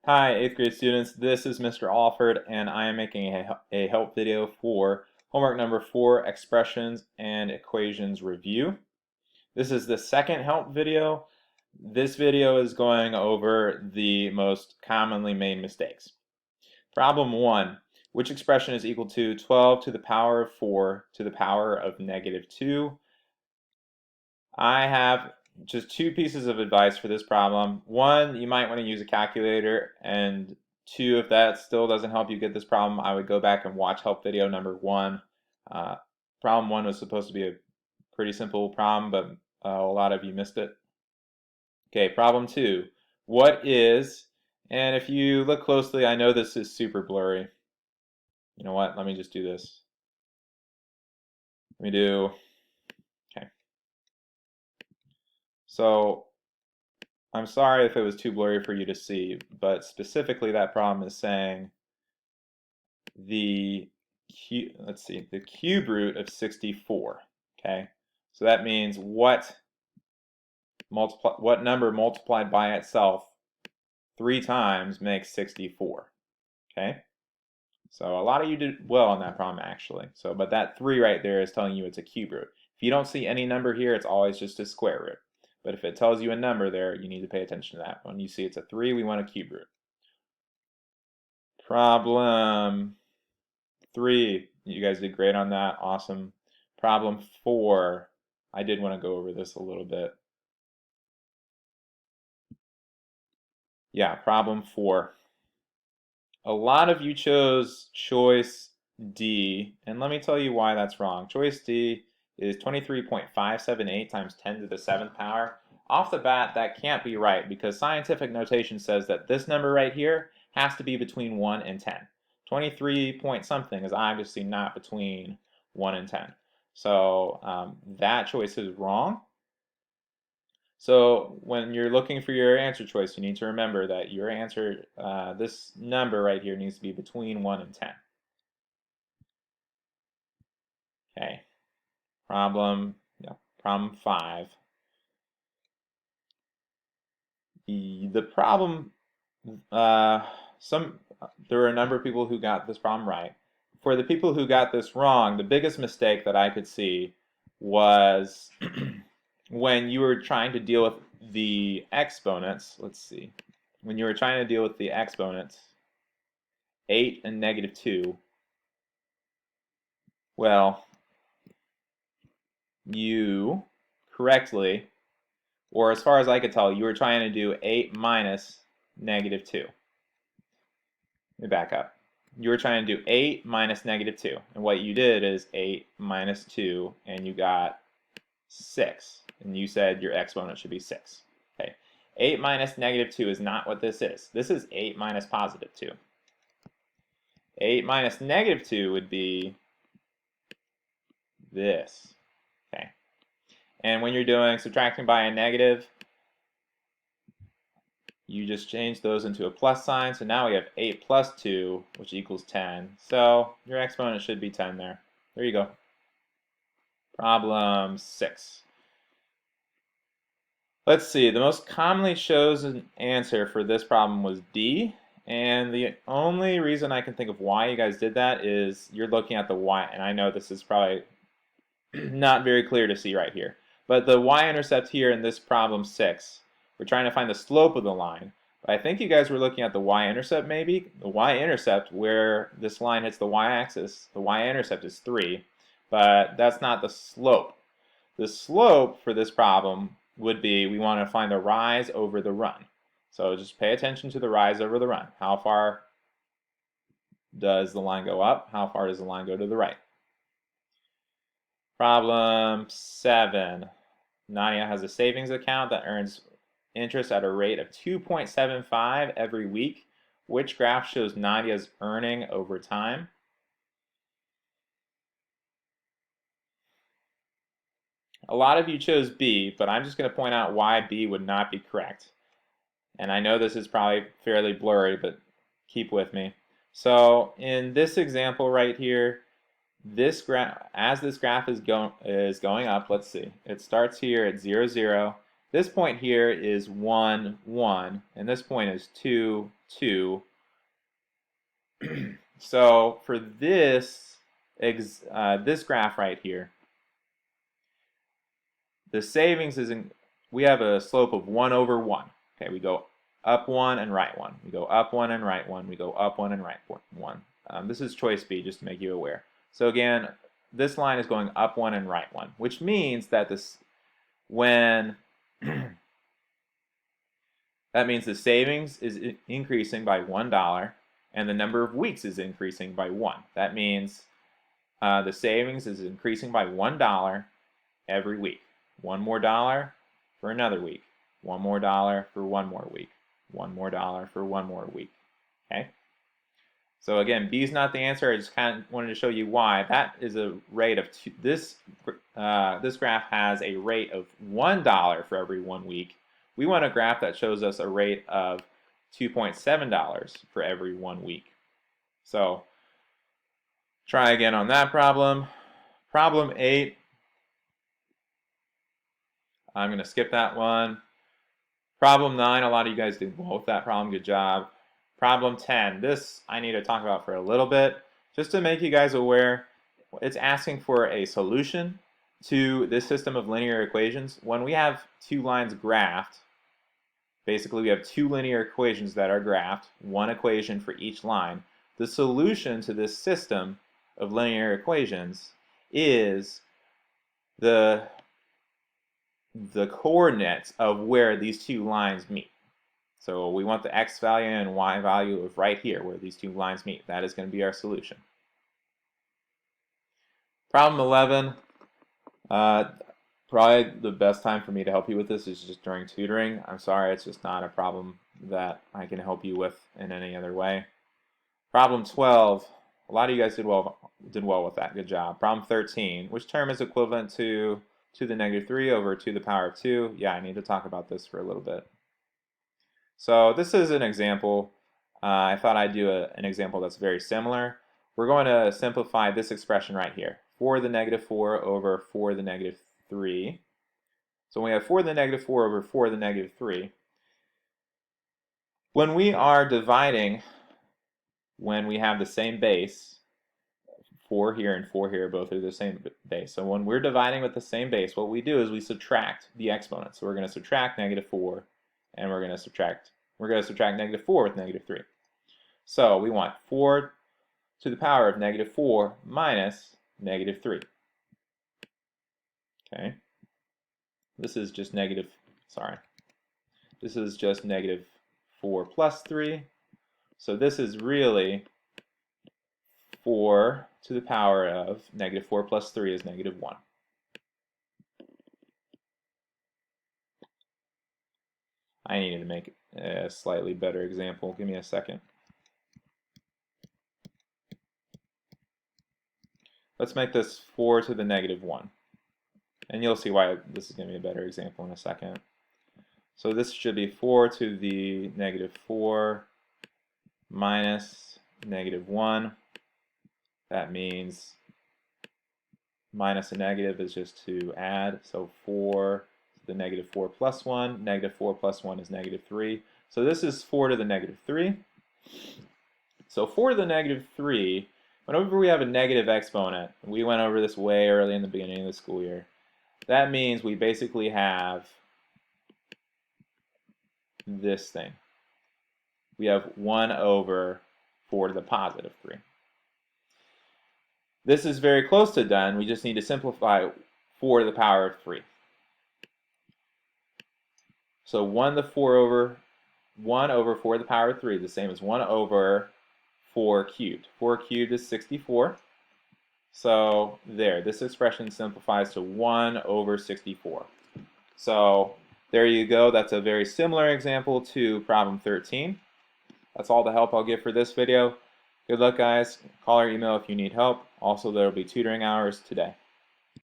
Hi, 8th grade students. This is Mr. Alford, and I am making a help video for homework number 4, Expressions and Equations Review. This is the second help video. This video is going over the most commonly made mistakes. Problem 1. Which expression is equal to 12 to the power of 4 to the power of negative 2? I have just two pieces of advice for this problem. One, you might want to use a calculator, and two, if that still doesn't help you get this problem, I would go back and watch help video number 1. Uh, problem 1 was supposed to be a pretty simple problem, but a lot of you missed it. Okay, problem 2. What is, and if you look closely, I know this is super blurry. You know what? Let me just do this. Let me do, okay. So I'm sorry if it was too blurry for you to see, but specifically that problem is saying the the cube root of 64. Okay, so that means what number multiplied by itself 3 times makes 64. Okay, so a lot of you did well on that problem actually. So, but that 3 right there is telling you it's a cube root. If you don't see any number here, it's always just a square root. But if it tells you a number there, you need to pay attention to that. When you see it's a 3, we want a cube root. Problem 3, you guys did great on that, awesome. Problem 4, I did want to go over this a little bit. Yeah, problem 4. A lot of you chose choice D, and let me tell you why that's wrong. Choice D is 23.578 times 10 to the 7th power. Off the bat, that can't be right because scientific notation says that this number right here has to be between 1 and 10. 23 point something is obviously not between 1 and 10. So that choice is wrong. So when you're looking for your answer choice, you need to remember that your answer, this number right here, needs to be between 1 and 10. Okay, problem 5. The problem, there were a number of people who got this problem right. For the people who got this wrong, the biggest mistake that I could see was when you were trying to deal with the exponents. Let's see. When you were trying to deal with the exponents, 8 and negative 2, well, you correctly, or as far as I could tell, you were trying to do 8 minus negative 2. Let me back up. You were trying to do 8 minus negative 2. And what you did is 8 minus 2, and you got 6. And you said your exponent should be 6. Okay. 8 minus negative 2 is not what this is. This is 8 minus positive 2. 8 minus negative 2 would be this. Okay. And when you're doing subtracting by a negative, you just change those into a plus sign. So now we have 8 plus 2, which equals 10. So your exponent should be 10 there. There you go. Problem 6. Let's see. The most commonly chosen answer for this problem was D. And the only reason I can think of why you guys did that is you're looking at the y. And I know this is probably not very clear to see right here. But the y-intercept here in this problem 6, we're trying to find the slope of the line. But I think you guys were looking at the y-intercept maybe. The y-intercept, where this line hits the y-axis, the y-intercept is 3. But that's not the slope. The slope for this problem would be, we want to find the rise over the run. So just pay attention to the rise over the run. How far does the line go up? How far does the line go to the right? Problem 7. Nadia has a savings account that earns interest at a rate of 2.75 every week. Which graph shows Nadia's earning over time? A lot of you chose B, but I'm just going to point out why B would not be correct. And I know this is probably fairly blurry, but keep with me. So in this example right here, this graph, as this graph is going up, let's see, it starts here at 0, 0, this point here is 1, 1, and this point is 2, 2. So for this graph right here, the savings is we have a slope of 1 over 1. Okay, we go up 1 and right 1. We go up 1 and right 1. We go up 1 and right 1. This is choice B, just to make you aware. So again, this line is going up 1 and right 1, which means that when that means the savings is increasing by $1 and the number of weeks is increasing by 1. That means the savings is increasing by $1 every week. $1 more for another week. $1 more for one more week. $1 more for one more week. Okay? So again, B is not the answer. I just kind of wanted to show you why. That is a rate of this graph has a rate of $1 for every 1 week. We want a graph that shows us a rate of $2.7 for every 1 week. So try again on that problem. Problem 8. I'm going to skip that one. Problem 9, a lot of you guys did well with that problem. Good job. Problem 10. This I need to talk about for a little bit. Just to make you guys aware, it's asking for a solution to this system of linear equations. When we have two lines graphed, basically we have two linear equations that are graphed, one equation for each line. The solution to this system of linear equations is the coordinates of where these two lines meet. So we want the x value and y value of right here where these two lines meet. That is going to be our solution. Problem 11. Probably the best time for me to help you with this is just during tutoring. I'm sorry, it's just not a problem that I can help you with in any other way. Problem 12. A lot of you guys did well with that. Good job. Problem 13. Which term is equivalent to 2 to the negative 3 over 2 to the power of 2? Yeah, I need to talk about this for a little bit. So this is an example. I thought I'd do an example that's very similar. We're going to simplify this expression right here. 4 to the negative 4 over 4 to the negative 3. So we have 4 to the negative 4 over 4 to the negative 3. When we are dividing, when we have the same base, 4 here and 4 here both are the same base. So when we're dividing with the same base, what we do is we subtract the exponents. So we're going to subtract negative 4, and we're going to subtract negative 4 with negative 3. So we want 4 to the power of negative 4 minus negative 3. Okay. This is just negative 4 plus 3. So this is really 4 to the power of negative 4 plus 3 is negative 1. I needed to make a slightly better example. Give me a second. Let's make this 4 to the negative 1. And you'll see why this is going to be a better example in a second. So this should be 4 to the negative 4 minus negative 1. That means minus a negative is just to add. So 4 to the negative 4 plus 1. Negative 4 plus 1 is negative 3. So this is 4 to the negative 3. So 4 to the negative 3, whenever we have a negative exponent, we went over this way early in the beginning of the school year, that means we basically have this thing. We have 1 over 4 to the positive 3. This is very close to done. We just need to simplify 4 to the power of 3. So 1 over 4 to the power of 3 is the same as 1 over 4 cubed. 4 cubed is 64. So there, this expression simplifies to 1 over 64. So there you go. That's a very similar example to problem 13. That's all the help I'll give for this video. Good luck, guys. Call or email if you need help. Also, there will be tutoring hours today.